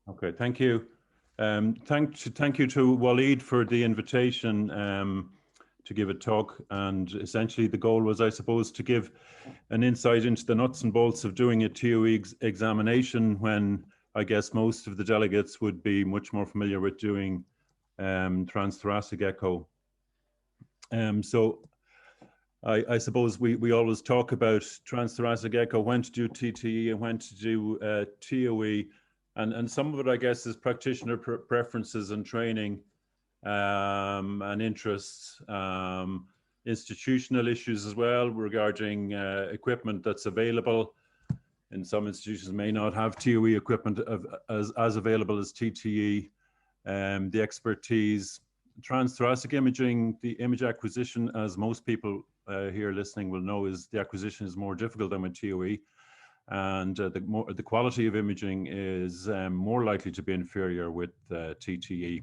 Okay, thank you. Thank you to Waleed for the invitation to give a talk. And essentially the goal was, I suppose, to give an insight into the nuts and bolts of doing a TOE examination when I guess most of the delegates would be much more familiar with doing transthoracic echo. So I suppose we always talk about transthoracic echo, when to do TTE and when to do TOE. And some of it, I guess, is practitioner preferences and training and interests, institutional issues as well regarding equipment that's available. In some institutions may not have TOE equipment as available as TTE, the expertise, transthoracic imaging, the image acquisition, as most people here listening will know, is the acquisition is more difficult than with TOE. And the quality of imaging is more likely to be inferior with TTE.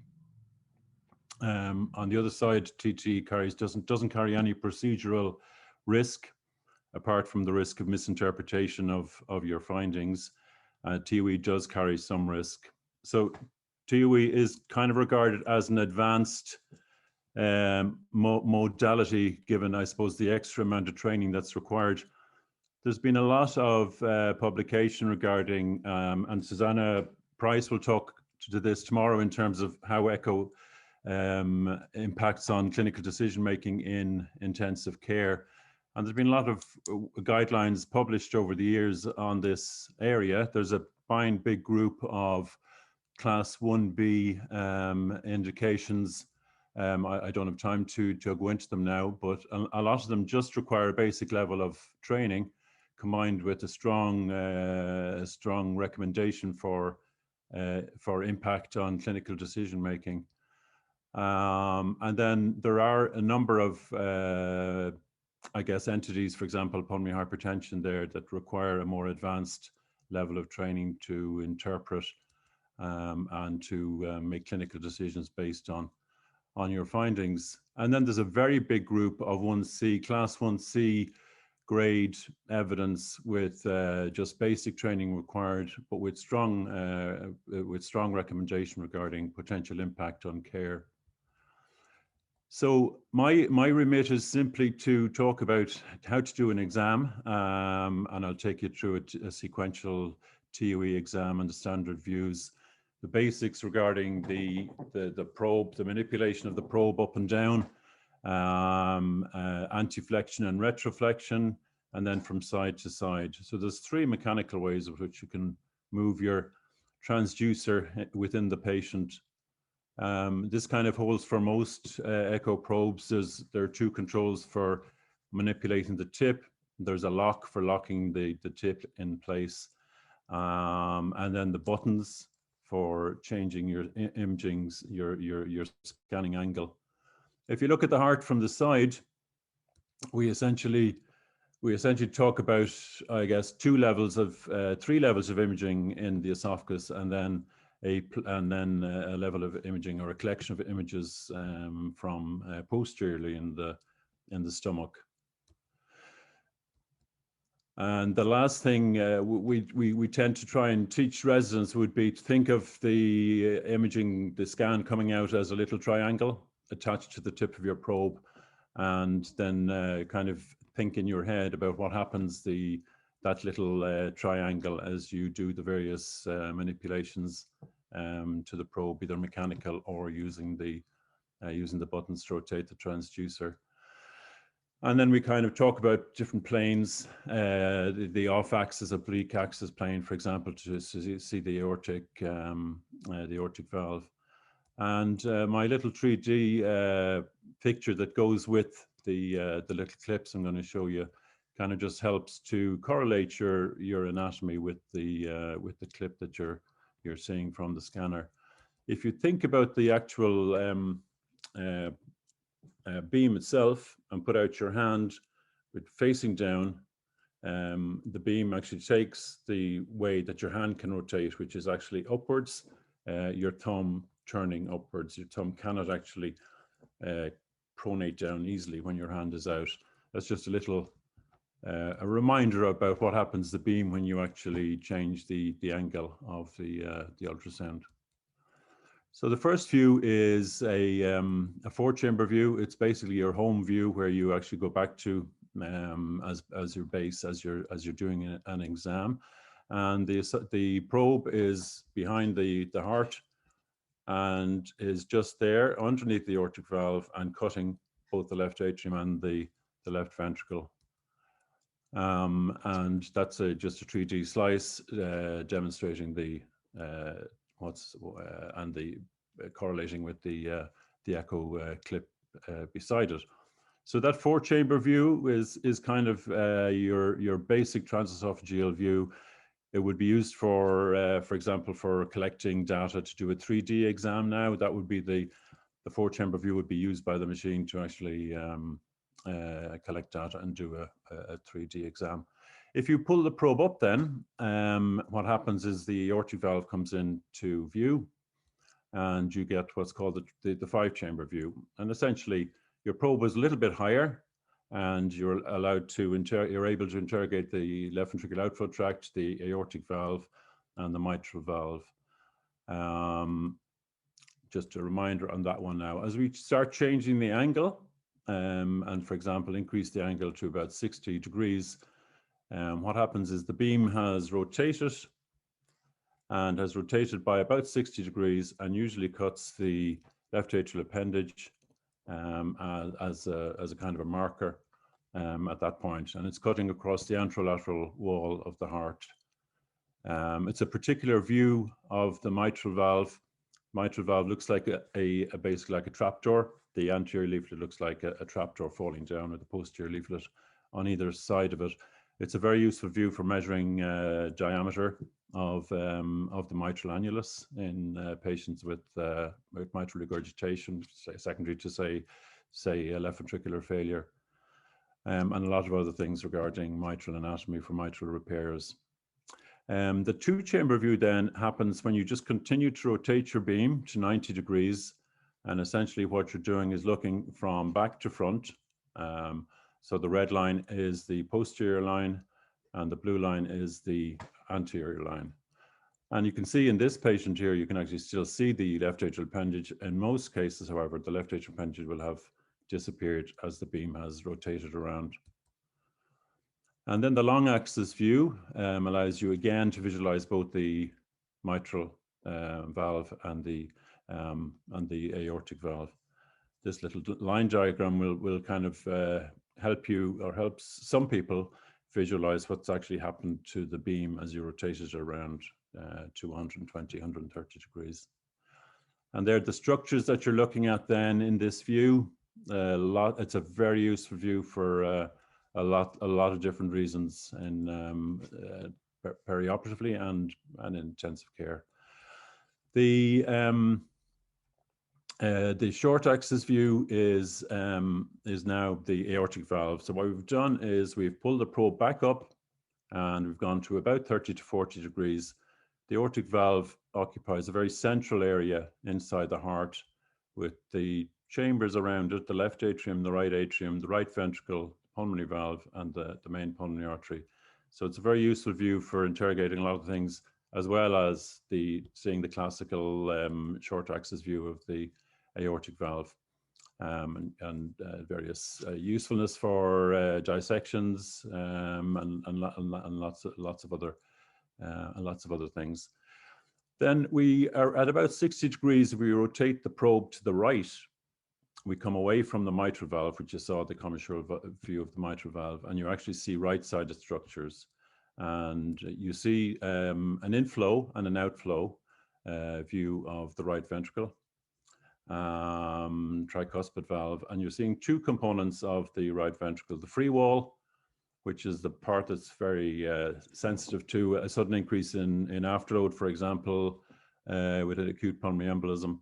On the other side, TTE doesn't carry any procedural risk, apart from the risk of misinterpretation of your findings. TOE does carry some risk. So TOE is kind of regarded as an advanced modality, given, I suppose, the extra amount of training that's required. There's been a lot of publication regarding, and Susanna Price will talk to this tomorrow in terms of how echo impacts on clinical decision-making in intensive care. And there's been a lot of guidelines published over the years on this area. There's a fine big group of class 1B indications. I don't have time to go into them now, but a lot of them just require a basic level of training combined with a strong recommendation for impact on clinical decision making. And then there are a number of, I guess, entities, for example, pulmonary hypertension there, that require a more advanced level of training to interpret and to make clinical decisions based on your findings. And then there's a very big group of 1C, class 1C grade evidence with just basic training required, but with strong recommendation regarding potential impact on care. So my remit is simply to talk about how to do an exam, and I'll take you through a sequential TOE exam and the standard views. The basics regarding the probe, the manipulation of the probe up and down, anteflexion and retroflexion, and then from side to side. So there's three mechanical ways of which you can move your transducer within the patient. This kind of holds for most echo probes. There are two controls for manipulating the tip. There's a lock for locking the tip in place, and then the buttons for changing your imagings, your scanning angle. If you look at the heart from the side, we essentially talk about, I guess, three levels of imaging in the esophagus, and then a level of imaging, or a collection of images from posteriorly in the stomach. And the last thing we tend to try and teach residents would be to think of the imaging, the scan coming out as a little triangle attached to the tip of your probe, and then kind of think in your head about what happens that little triangle as you do the various manipulations to the probe, either mechanical or using the buttons to rotate the transducer. And then we kind of talk about different planes, the off-axis, oblique axis plane, for example, to see the aortic valve. And my little 3D picture that goes with the little clips I'm going to show you kind of just helps to correlate your anatomy with the clip that you're seeing from the scanner. If you think about the actual beam itself and put out your hand with facing down, the beam actually takes the way that your hand can rotate, which is actually upwards, your thumb turning upwards. Your thumb cannot actually pronate down easily when your hand is out. That's just a little a reminder about what happens to the beam when you actually change the angle of the ultrasound. So the first view is a 4-chamber view. It's basically your home view where you actually go back to as your base as you're doing an exam, and the probe is behind the heart and is just there underneath the aortic valve and cutting both the left atrium and the left ventricle. And that's just a 3D slice demonstrating the and the correlating with the echo clip beside it. So that 4-chamber view is kind of your basic transesophageal view. It would be used for example, for collecting data to do a 3D exam. Now that would be the 4-chamber view would be used by the machine to actually collect data and do a 3D exam. If you pull the probe up, then what happens is the aortic valve comes into view, and you get what's called the 5-chamber view. And essentially, your probe is a little bit higher, and you're allowed to you're able to interrogate the left ventricular outflow tract, the aortic valve, and the mitral valve. Just a reminder on that one now. As we start changing the angle, and for example, increase the angle to about 60 degrees, what happens is the beam has rotated and has rotated by about 60 degrees and usually cuts the left atrial appendage as a kind of a marker at that point, and it's cutting across the anterolateral wall of the heart. It's a particular view of the mitral valve. Mitral valve looks like basically like a trapdoor. The anterior leaflet looks like a trapdoor falling down, with the posterior leaflet on either side of it. It's a very useful view for measuring diameter of the mitral annulus in patients with mitral regurgitation, secondary to say left ventricular failure, and a lot of other things regarding mitral anatomy for mitral repairs. The 2-chamber view then happens when you just continue to rotate your beam to 90 degrees, and essentially what you're doing is looking from back to front. So the red line is the posterior line, and the blue line is the anterior line. And you can see in this patient here, you can actually still see the left atrial appendage. In most cases, however, the left atrial appendage will have disappeared as the beam has rotated around. And then the long axis view allows you again to visualize both the mitral valve and the aortic valve. This little line diagram will kind of help you, or helps some people visualize what's actually happened to the beam as you rotate it around to 120, 130 degrees. And they're the structures that you're looking at then in this view. It's a very useful view for a lot of different reasons, in perioperatively and in intensive care. The short axis view is now the aortic valve. So what we've done is we've pulled the probe back up, and we've gone to about 30 to 40 degrees. The aortic valve occupies a very central area inside the heart, with the chambers around it: the left atrium, the right ventricle, pulmonary valve, and the main pulmonary artery. So it's a very useful view for interrogating a lot of things, as well as seeing the classical short axis view of the aortic valve, and various usefulness for dissections, and lots of other things. Then we are at about 60 degrees. If we rotate the probe to the right, we come away from the mitral valve, which you saw the commissural view of the mitral valve, and you actually see right-sided structures. And you see an inflow and an outflow view of the right ventricle, tricuspid valve, and you're seeing two components of the right ventricle: the free wall, which is the part that's very sensitive to a sudden increase in afterload, for example, with an acute pulmonary embolism,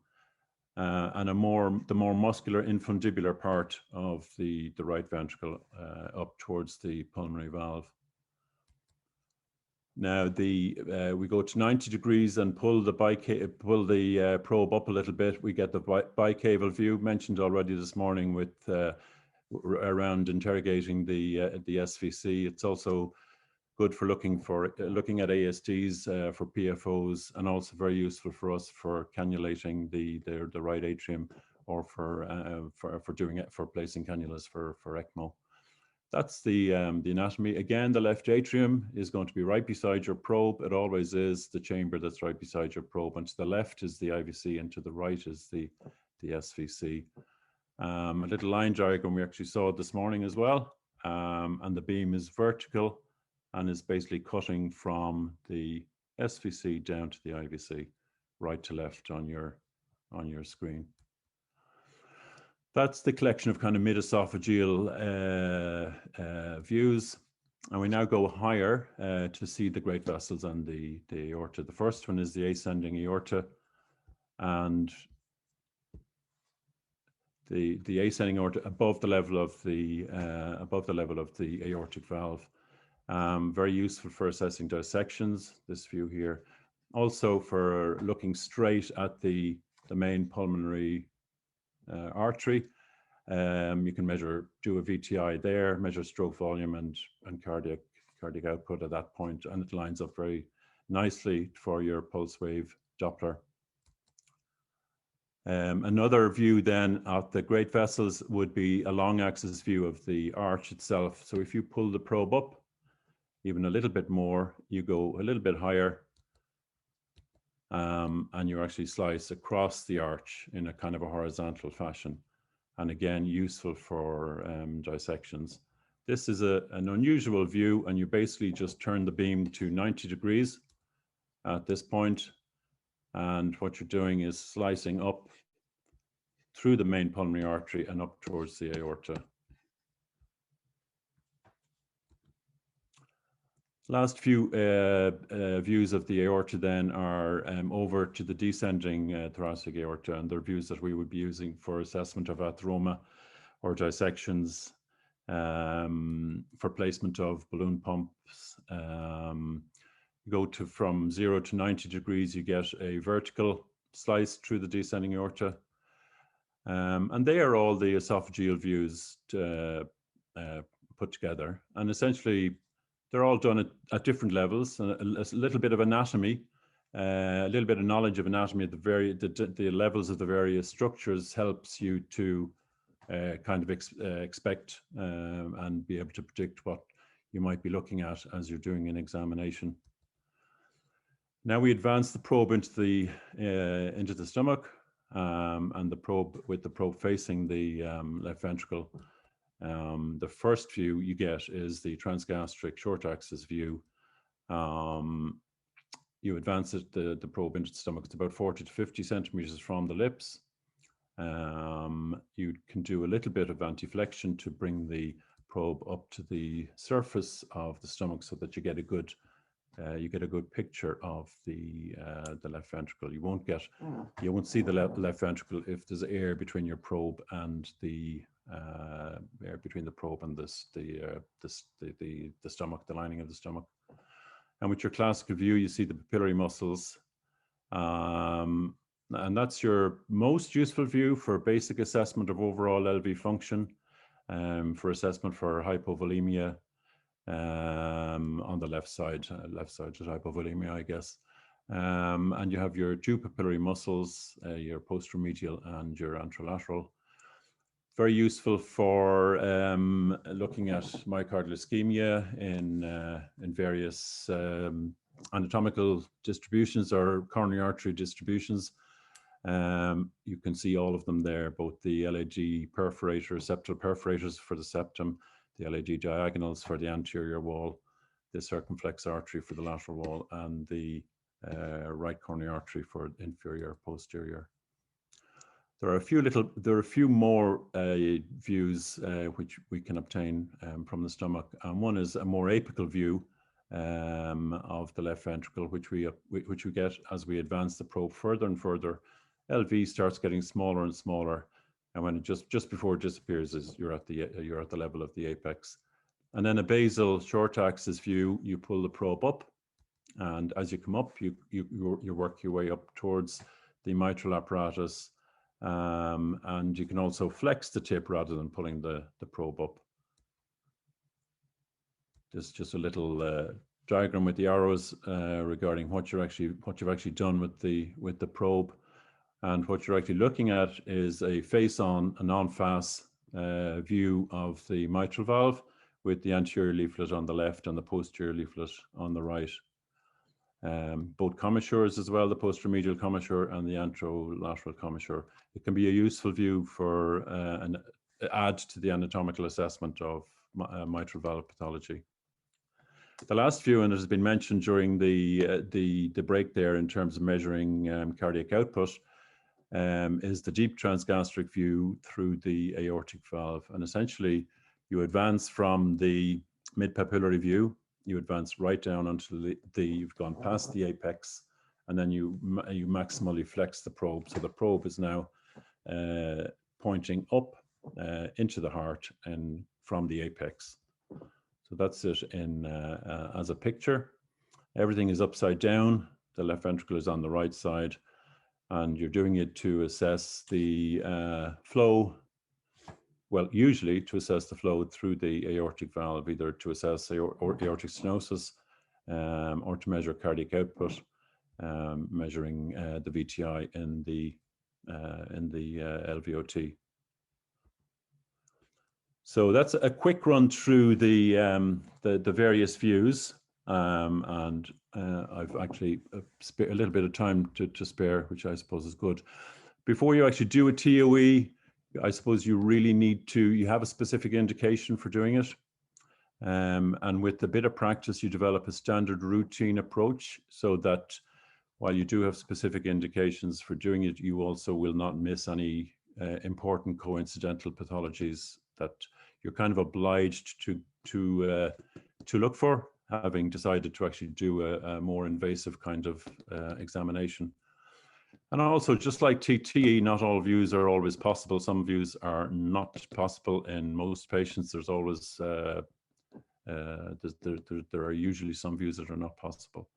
and the more muscular infundibular part of the right ventricle up towards the pulmonary valve. Now we go to 90 degrees and pull the probe up a little bit. We get the bicaval view mentioned already this morning, with around interrogating the SVC. It's also good for looking at ASTs for PFOs, and also very useful for us for cannulating the right atrium, or for placing cannulas for ECMO. That's the anatomy. Again, the left atrium is going to be right beside your probe. It always is the chamber that's right beside your probe. And to the left is the IVC, and to the right is the SVC. A little line diagram we actually saw this morning as well. And the beam is vertical and is basically cutting from the SVC down to the IVC, right to left on your screen. That's the collection of kind of mid-esophageal views. And we now go higher to see the great vessels and the aorta. The first one is the ascending aorta, and the ascending aorta above the level of the aortic valve. Very useful for assessing dissections, this view here. Also for looking straight at the main pulmonary artery. You can do a VTI there, measure stroke volume and cardiac output at that point, and it lines up very nicely for your pulse wave Doppler. Another view then of the great vessels would be a long axis view of the arch itself. So if you pull the probe up even a little bit more, you go a little bit higher, and you actually slice across the arch in a kind of a horizontal fashion. And again, useful for dissections. This is an unusual view, and you basically just turn the beam to 90 degrees at this point. And what you're doing is slicing up through the main pulmonary artery and up towards the aorta. Last few views of the aorta then are over to the descending thoracic aorta, and they're views that we would be using for assessment of atheroma or dissections, for placement of balloon pumps. You go from 0 to 90 degrees, you get a vertical slice through the descending aorta. And they are all the esophageal views put together. And essentially, they're all done at different levels. A little bit of anatomy, a little bit of knowledge of anatomy at the levels of the various structures helps you to kind of expect and be able to predict what you might be looking at as you're doing an examination. Now we advance the probe into the stomach, and the probe facing the left ventricle. The first view you get is the transgastric short axis view. You advance the probe into the stomach. It's about 40 to 50 centimeters from the lips. You can do a little bit of antiflexion to bring the probe up to the surface of the stomach, so that you get a good picture of the left ventricle. You won't see the left ventricle if there's air between your probe and the air between the probe and the stomach, the lining of the stomach. And with your classical view, you see the papillary muscles, and that's your most useful view for basic assessment of overall LV function, for assessment for hypovolemia. On the left side is hypovolemia, I guess. And you have your two papillary muscles, your posteromedial and your anterolateral. Very useful for looking at myocardial ischemia in various anatomical distributions or coronary artery distributions. You can see all of them there, both the LAG perforators, septal perforators for the septum, the LAG diagonals for the anterior wall, the circumflex artery for the lateral wall, and the right coronary artery for inferior posterior. There are a few more views which we can obtain from the stomach, and one is a more apical view of the left ventricle, which we get as we advance the probe further and further. LV starts getting smaller and smaller, and when it just before it disappears, you're at the level of the apex. And then a basal short axis view, you pull the probe up, and as you come up, you work your way up towards the mitral apparatus, And you can also flex the tip rather than pulling the probe up. Just a little diagram with the arrows regarding what you've actually done with the probe. And what you're actually looking at is a face-on, a non-face view of the mitral valve, with the anterior leaflet on the left and the posterior leaflet on the right. Both commissures as well, the posteromedial commissure and the anterolateral commissure. It can be a useful view for and add to the anatomical assessment of mitral valve pathology. The last view, and it has been mentioned during the break there in terms of measuring cardiac output, is the deep transgastric view through the aortic valve. And essentially, you advance from the mid-papillary view, you advance right down until you've gone past the apex, and then you maximally flex the probe. So the probe is now pointing up into the heart and from the apex. So that's it in as a picture. Everything is upside down. The left ventricle is on the right side, and you're doing it to assess the flow. Well, usually to assess the flow through the aortic valve, either to assess aortic stenosis or to measure cardiac output, measuring the VTI in the LVOT. So that's a quick run through the various views, and I've actually a little bit of time to spare, which I suppose is good. Before you actually do a TOE, I suppose you really need to, you have a specific indication for doing it. And with a bit of practice, you develop a standard routine approach so that while you do have specific indications for doing it, you also will not miss any important coincidental pathologies that you're kind of obliged to look for, having decided to actually do a more invasive kind of examination. And also, just like TTE, not all views are always possible. Some views are not possible in most patients. There's always, there are usually some views that are not possible.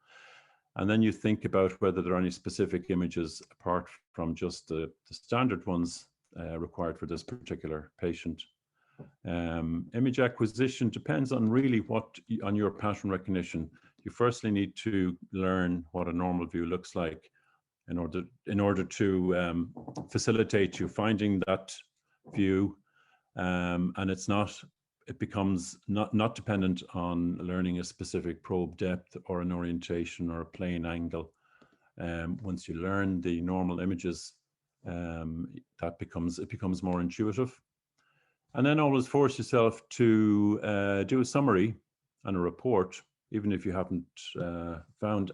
And then you think about whether there are any specific images apart from just the standard ones required for this particular patient. Image acquisition depends on really on your pattern recognition. You firstly need to learn what a normal view looks like in order to facilitate you finding that view, and it becomes not dependent on learning a specific probe depth or an orientation or a plane angle. Once you learn the normal images, it becomes more intuitive. And then always force yourself to do a summary and a report, even if you haven't found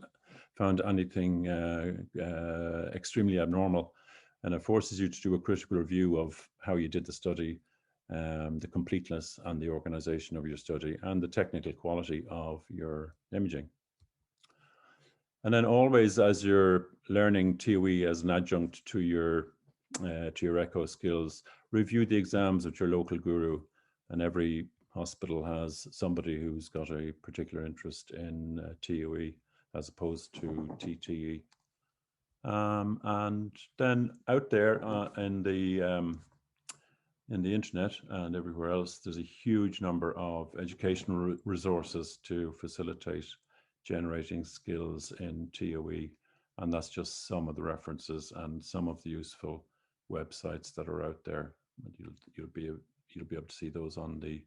anything extremely abnormal. And it forces you to do a critical review of how you did the study, the completeness and the organization of your study, and the technical quality of your imaging. And then always, as you're learning TOE as an adjunct to your echo skills, review the exams with your local guru. And every hospital has somebody who's got a particular interest in TOE as opposed to TTE. And then out there in the internet and everywhere else, there's a huge number of educational resources to facilitate generating skills in TOE. And that's just some of the references and some of the useful websites that are out there. You'll be able to see those on the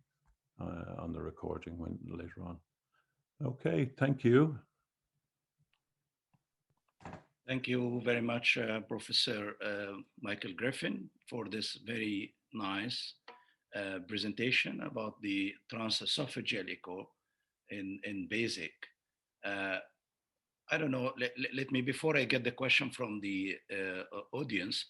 recording later on. Okay, thank you. Thank you very much, Professor Michael Griffin, for this very nice presentation about the transesophageal echo in basic. I don't know, let me, before I get the question from the audience,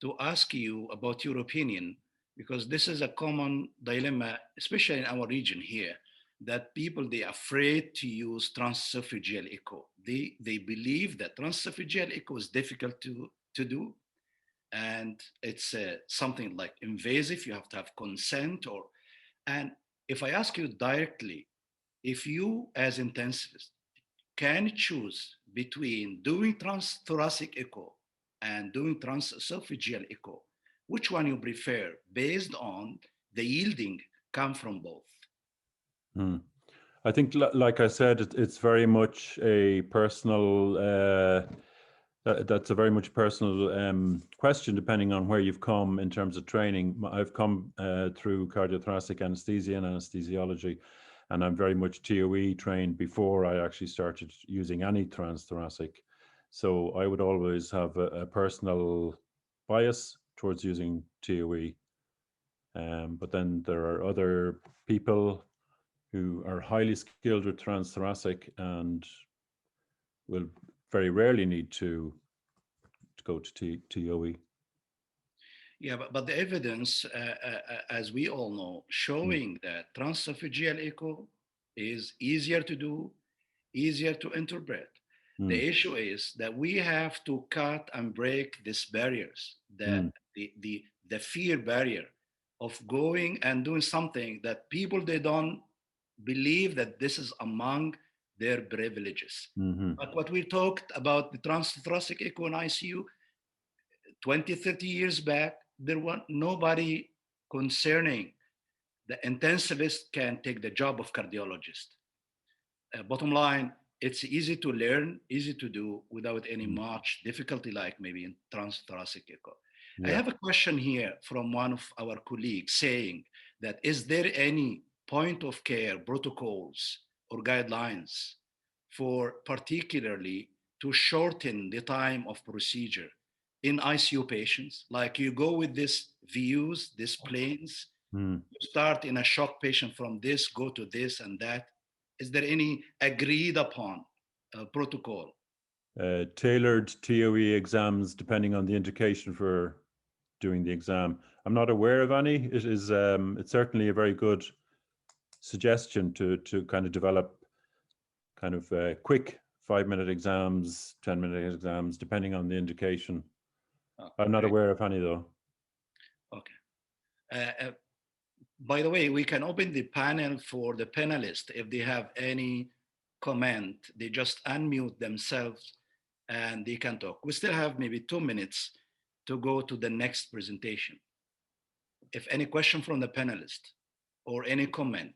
to ask you about your opinion, because this is a common dilemma, especially in our region here, that people, they're afraid to use transesophageal echo. They believe that transesophageal echo is difficult to do, and it's something like invasive, you have to have consent, and if I ask you directly, if you as intensivist can choose between doing transthoracic echo and doing transesophageal echo, which one you prefer based on the yielding come from both? I think, like I said, it's very much a personal, that's a very much personal question, depending on where you've come in terms of training. I've come through cardiothoracic anesthesia and anesthesiology, and I'm very much TOE trained before I actually started using any transthoracic. So I would always have a personal bias towards using TOE. But then there are other people who are highly skilled with transthoracic and will very rarely need to go to TOE. Yeah, but the evidence, as we all know, showing that transesophageal echo is easier to do, easier to interpret. The issue is that we have to cut and break these barriers, the fear barrier of going and doing something that people, they don't believe that this is among their privileges. But what we talked about the transthoracic echo in ICU 20, 30 years back, there was nobody concerning the intensivist can take the job of cardiologist. Bottom line, it's easy to learn, easy to do without any much difficulty, like maybe in transthoracic echo. Yeah. I have a question here from one of our colleagues saying that is there any point of care protocols or guidelines for particularly to shorten the time of procedure in ICU patients? Like you go with this views, these planes, you start in a shock patient from this, go to this and that. Is there any agreed upon protocol? Tailored TOE exams, depending on the indication for doing the exam. I'm not aware of any. It is, it's certainly a very good suggestion to kind of develop kind of quick 5-minute exams, 10-minute exams, depending on the indication. I'm not aware of any though. Okay. By the way, we can open the panel for the panelists. If they have any comment, they just unmute themselves and they can talk. We still have maybe 2 minutes to go to the next presentation. If any question from the panelist or any comment.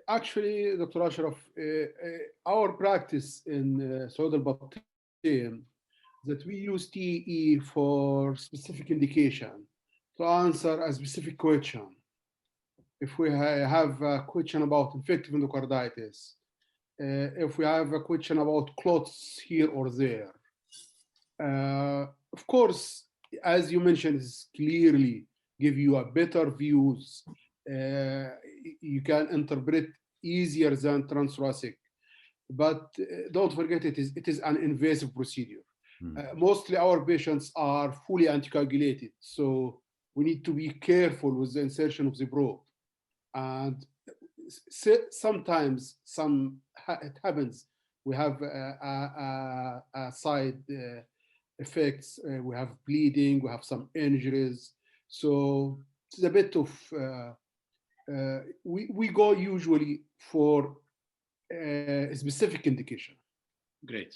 Actually, Dr. Ashraf, our practice in Saudi al-Battin that we use TE for specific indication to answer a specific question. If we have a question about infective endocarditis, if we have a question about clots here or there. Of course, as you mentioned, it's clearly give you a better views. You can interpret easier than transthoracic, but don't forget it is an invasive procedure. Mostly our patients are fully anticoagulated, so we need to be careful with the insertion of the probe. And sometimes it happens, we have a side effects, we have bleeding, we have some injuries. So it's a bit of, we go usually for a specific indication. Great.